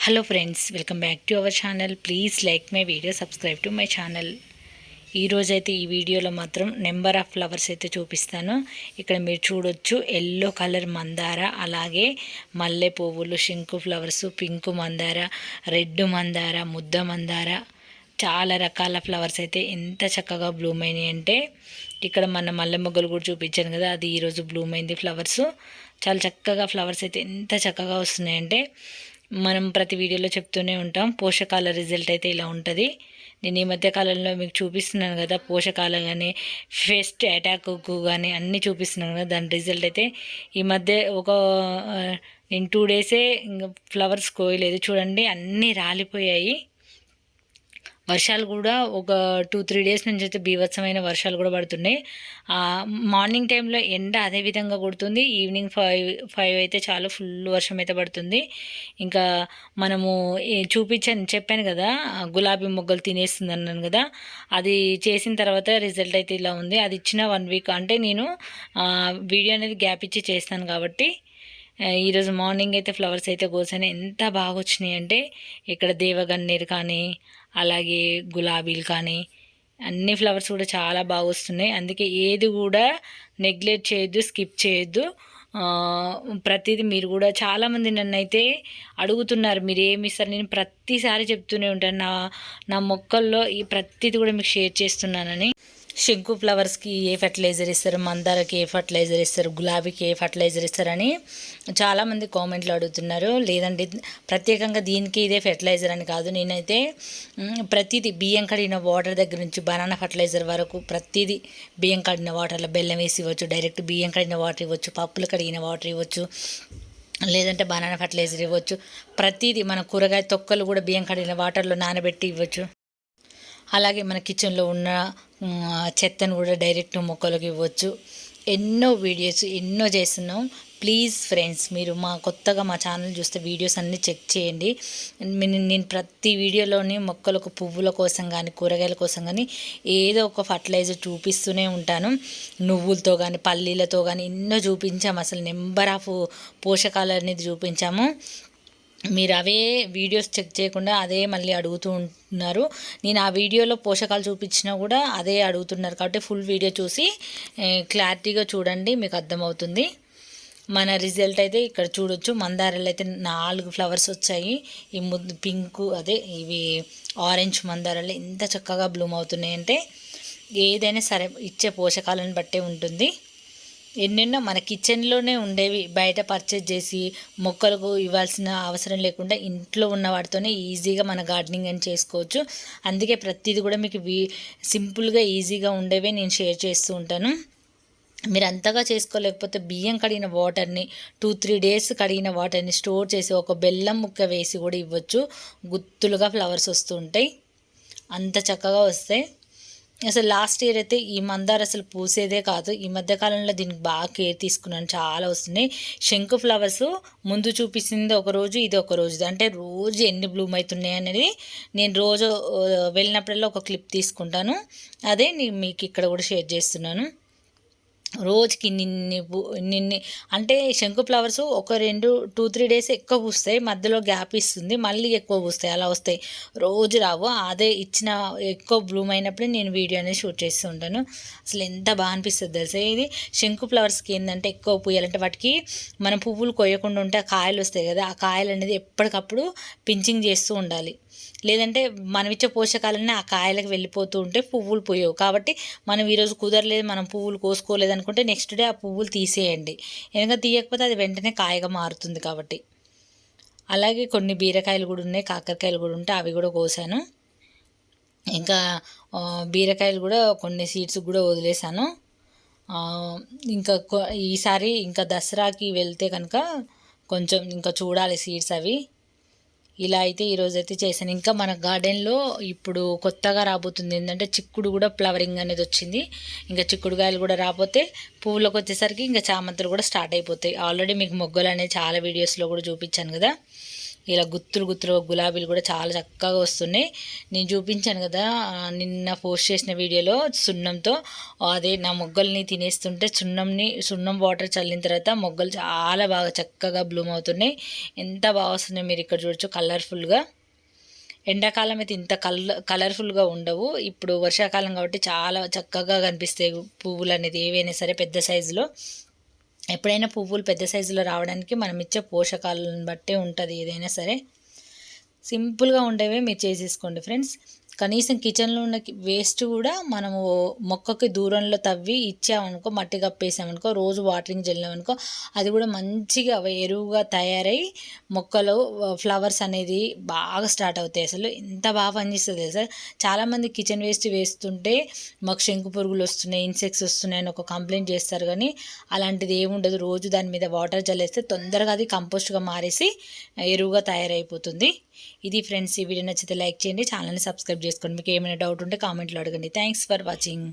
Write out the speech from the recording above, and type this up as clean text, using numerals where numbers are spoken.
Hello friends, welcome back to our channel. Please like my video, subscribe to my channel. ఈరోజైతే ఈ వీడియోలో మాత్రం number of flowers అయితే చూపిస్తాను. ఇక్కడ మీరు చూడొచ్చు, ఎల్లో కలర్ మందార, అలాగే మల్లె పువ్వులు, శంకు ఫ్లవర్స్, పింక్ మందార, రెడ్ మందార, ముద్ద మందార, చాలా రకాల ఫ్లవర్స్ అయితే ఎంత చక్కగా బ్లూమ్ అయినాయి అంటే, ఇక్కడ మన మల్లె మొగ్గలు కూడా చూపించాను కదా, అది ఈరోజు బ్లూమ్ అయింది. ఫ్లవర్స్ చాలా చక్కగా, ఫ్లవర్స్ అయితే ఎంత చక్కగా వస్తున్నాయంటే, మనం ప్రతి వీడియోలో చెప్తూనే ఉంటాం, పోషకాల రిజల్ట్ అయితే ఇలా ఉంటుంది. నేను ఈ మధ్య కాలంలో మీకు చూపిస్తున్నాను కదా, పోషకాలు కానీ ఫెస్ట్ అటాక్కు కానీ అన్నీ చూపిస్తున్నాను కదా, దాని రిజల్ట్ అయితే ఈ మధ్య నేను 2 డేసే ఇంకా ఫ్లవర్స్ కోయలేదు. చూడండి, అన్నీ రాలిపోయాయి. వర్షాలు కూడా ఒక 2-3 డేస్ నుంచి అయితే బీభత్సమైన వర్షాలు కూడా పడుతున్నాయి. మార్నింగ్ టైంలో ఎండ అదే విధంగా కొడుతుంది, ఈవినింగ్ 5 అయితే చాలా ఫుల్ వర్షం అయితే పడుతుంది. ఇంకా మనము చెప్పాను కదా, గులాబీ మొగ్గలు తినేస్తుంది అన్నాను కదా, అది చేసిన తర్వాత రిజల్ట్ అయితే ఇలా ఉంది. అది ఇచ్చిన 1 వీక్ అంటే నేను వీడియో అనేది గ్యాప్ ఇచ్చి చేస్తాను కాబట్టి, ఈరోజు మార్నింగ్ అయితే ఫ్లవర్స్ అయితే కోసాను. ఎంత బాగా వచ్చినాయి అంటే, ఇక్కడ దేవగన్నేరు కానీ, అలాగే గులాబీలు కానీ, అన్ని ఫ్లవర్స్ కూడా చాలా బాగా వస్తున్నాయి. అందుకే ఏది కూడా నెగ్లెక్ట్ చేయొద్దు, స్కిప్ చేయొద్దు. ప్రతిదీ మీరు కూడా చాలామంది నన్ను అయితే అడుగుతున్నారు, మీరు ఏమి ఇస్తారు. నేను ప్రతిసారి చెప్తూనే ఉంటాను, నా మొక్కల్లో ఈ ప్రతిదీ కూడా మీకు షేర్ చేస్తున్నానని. శంకు ఫ్లవర్స్కి ఏ ఫర్టిలైజర్ ఇస్తారు, మందారకి ఏ ఫర్టిలైజర్ ఇస్తారు, గులాబీకి ఏ ఫర్టిలైజర్ ఇస్తారని చాలామంది కామెంట్లు అడుగుతున్నారు. లేదండి, ప్రత్యేకంగా దీనికి ఇదే ఫెర్టిలైజర్ అని కాదు. నేనైతే ప్రతిదీ బియ్యం కడిగిన వాటర్ దగ్గర నుంచి బనానా ఫర్టిలైజర్ వరకు ప్రతిదీ, బియ్యం కడిగిన వాటర్లో బెల్లం వేసి ఇవ్వచ్చు, డైరెక్ట్ బియ్యం కడిగిన వాటర్ ఇవ్వచ్చు, పప్పులు కడిగిన వాటర్ ఇవ్వచ్చు, లేదంటే బనానా ఫర్టిలైజర్ ఇవ్వచ్చు. ప్రతిదీ మన కూరగాయ తొక్కలు కూడా బియ్యం కడిగిన వాటర్లో నానబెట్టి ఇవ్వచ్చు. అలాగే మన కిచెన్లో ఉన్న చెత్తను కూడా డైరెక్ట్ మొక్కలకు ఇవ్వచ్చు. ఎన్నో వీడియోస్ ఎన్నో చేస్తున్నాం. ప్లీజ్ ఫ్రెండ్స్, మీరు కొత్తగా మా ఛానల్ చూస్తే వీడియోస్ అన్నీ చెక్ చేయండి. నేను ప్రతి వీడియోలోని మొక్కలకు పువ్వుల కోసం కానీ, కూరగాయల కోసం కానీ ఏదో ఒక ఫర్టిలైజర్ చూపిస్తూనే ఉంటాను. నువ్వులతో కానీ, పల్లీలతో కానీ ఎన్నో చూపించాము. అసలు నెంబర్ ఆఫ్ పోషకాలు అనేది చూపించాము. మీరు అవే వీడియోస్ చెక్ చేయకుండా అదే మళ్ళీ అడుగుతూ ఉంటున్నారు. నేను ఆ వీడియోలో పోషకాలు చూపించినా కూడా అదే అడుగుతున్నారు. కాబట్టి ఫుల్ వీడియో చూసి క్లారిటీగా చూడండి, మీకు అర్థమవుతుంది. మన రిజల్ట్ అయితే ఇక్కడ చూడొచ్చు. మందారాలు అయితే 4 ఫ్లవర్స్ వచ్చాయి. ఈ పింకు, ఇవి ఆరెంజ్ మందారాలు ఎంత చక్కగా బ్లూమ్ అవుతున్నాయి అంటే, ఏదైనా సరే ఇచ్చే పోషకాలను బట్టే ఉంటుంది. ఎన్నెన్నో మన కిచెన్లోనే ఉండేవి బయట పర్చేజ్ చేసి మొక్కలకు ఇవ్వాల్సిన అవసరం లేకుండా ఇంట్లో ఉన్న వాటితోనే ఈజీగా మన గార్డెనింగ్ అని చేసుకోవచ్చు. అందుకే ప్రతిదీ కూడా మీకు సింపుల్గా ఈజీగా ఉండేవే నేను షేర్ చేస్తూ ఉంటాను. మీరు అంతగా చేసుకోలేకపోతే బియ్యం కడిగిన వాటర్ని 2-3 డేస్ కడిగిన వాటర్ని స్టోర్ చేసి ఒక బెల్లం ముక్క వేసి కూడా ఇవ్వచ్చు. గుత్తులుగా ఫ్లవర్స్ వస్తూ ఉంటాయి, అంత చక్కగా వస్తాయి. అసలు లాస్ట్ ఇయర్ అయితే ఈ మందార అసలు పూసేదే కాదు. ఈ మధ్యకాలంలో దీనికి బాగా కేర్ తీసుకున్నాను, చాలా వస్తున్నాయి. శంకు ఫ్లవర్స్ ముందు చూపిస్తుంది ఒక రోజు, ఇది ఒక రోజు, అంటే రోజు ఎన్ని బ్లూమ్ అవుతున్నాయి అనేది నేను రోజు వెళ్ళినప్పుడల్లా ఒక క్లిప్ తీసుకుంటాను. అదే నేను మీకు ఇక్కడ కూడా షేర్ చేస్తున్నాను. రోజుకి నిన్ని అంటే శంకు ఫ్లవర్స్ ఒక 2-3 డేస్ ఎక్కువ పూస్తాయి, మధ్యలో గ్యాప్ ఇస్తుంది, మళ్ళీ ఎక్కువ పూస్తాయి, అలా వస్తాయి. రోజు రావు. అదే ఇచ్చిన ఎక్కువ బ్లూమ్ అయినప్పుడే నేను వీడియో అనేది షూట్ చేస్తూ ఉంటాను. అసలు ఎంత బాగా అనిపిస్తుంది తెలుసా. ఇది శంకు ఫ్లవర్స్కి ఏంటంటే, ఎక్కువ పూయాలంటే వాటికి మనం పువ్వులు కొయ్యకుండా ఉంటే ఆ కాయలు వస్తాయి కదా, ఆ కాయలు అనేది ఎప్పటికప్పుడు పించింగ్ చేస్తూ ఉండాలి. లేదంటే మనం ఇచ్చే పోషకాలన్నీ ఆ కాయలకు వెళ్ళిపోతూ ఉంటే పువ్వులు పోయవు. కాబట్టి మనం ఈరోజు కుదరలేదు, మనం పువ్వులు కోసుకోలేదు అనుకుంటే నెక్స్ట్ డే ఆ పువ్వులు తీసేయండి. ఎందుకంటే తీయకపోతే అది వెంటనే కాయగా మారుతుంది. కాబట్టి అలాగే కొన్ని బీరకాయలు కూడా ఉన్నాయి, కాకరకాయలు కూడా ఉంటాయి, అవి కూడా కోసాను. ఇంకా బీరకాయలు కూడా కొన్ని సీడ్స్ కూడా వదిలేసాను. ఇంకా ఈసారి ఇంకా దసరాకి వెళ్తే కనుక కొంచెం ఇంకా చూడాలి సీడ్స్ అవి. ఇలా అయితే ఈరోజు అయితే చేశాను. ఇంకా మన గార్డెన్లో ఇప్పుడు కొత్తగా రాబోతుంది ఏంటంటే, చిక్కుడు కూడా ఫ్లవరింగ్ అనేది వచ్చింది. ఇంకా చిక్కుడుకాయలు కూడా రాబోతే పువ్వులోకి వచ్చేసరికి ఇంకా చామంతులు కూడా స్టార్ట్ అయిపోతాయి. ఆల్రెడీ మీకు మొగ్గలు అనేది చాలా వీడియోస్లో కూడా చూపించాను కదా. ఇలా గుత్తులు గుత్తులు గులాబీలు కూడా చాలా చక్కగా వస్తున్నాయి. నేను చూపించాను కదా నిన్న పోస్ట్ చేసిన వీడియోలో సున్నంతో, అదే నా మొగ్గల్ని తినేస్తుంటే సున్నం వాటర్ చల్లిన తర్వాత మొగ్గలు చాలా బాగా చక్కగా బ్లూమ్ అవుతున్నాయి. ఎంత బాగా వస్తున్నాయి మీరు ఇక్కడ చూడొచ్చు కలర్ఫుల్గా. ఎండాకాలం అయితే ఇంత కలర్ఫుల్గా ఉండవు. ఇప్పుడు వర్షాకాలం కాబట్టి చాలా చక్కగా కనిపిస్తాయి పువ్వులు అనేది ఏవైనా సరే పెద్ద సైజులో. ఎప్పుడైనా పువ్వులు పెద్ద సైజులో రావడానికి మనం ఇచ్చే పోషకాలను బట్టే ఉంటుంది ఏదైనా సరే. సింపుల్గా ఉండేవే మీరు చేసేసుకోండి ఫ్రెండ్స్. కనీసం కిచెన్లో ఉన్న వేస్ట్ కూడా మనము మొక్కకి దూరంలో తవ్వి ఇచ్చామనుకో, మట్టి కప్పేసామనుకో, రోజు వాటరింగ్ చల్లామనుకో, అది కూడా మంచిగా ఎరువుగా తయారై మొక్కలు ఫ్లవర్స్ అనేది బాగా స్టార్ట్ అవుతాయి. అసలు ఎంత బాగా పనిచేస్తుంది సార్. చాలామంది కిచెన్ వేస్ట్ వేస్తుంటే మాకు శంకు పురుగులు వస్తున్నాయి, ఇన్సెక్ట్స్ వస్తున్నాయి అని ఒక కంప్లైంట్ చేస్తారు. కానీ అలాంటిది ఏముండదు. రోజు దాని మీద వాటర్ చల్లేస్తే తొందరగా అది కంపోస్ట్గా మారేసి ఎరువుగా తయారైపోతుంది. ఇది ఫ్రెండ్స్, ఈ వీడియో నచ్చితే లైక్ చేయండి, ఛానల్ని సబ్స్క్రైబ్ చేసుకోండి. మీకు ఏమైనా డౌట్ ఉంటే కామెంట్లో అడగండి. Thanks for watching.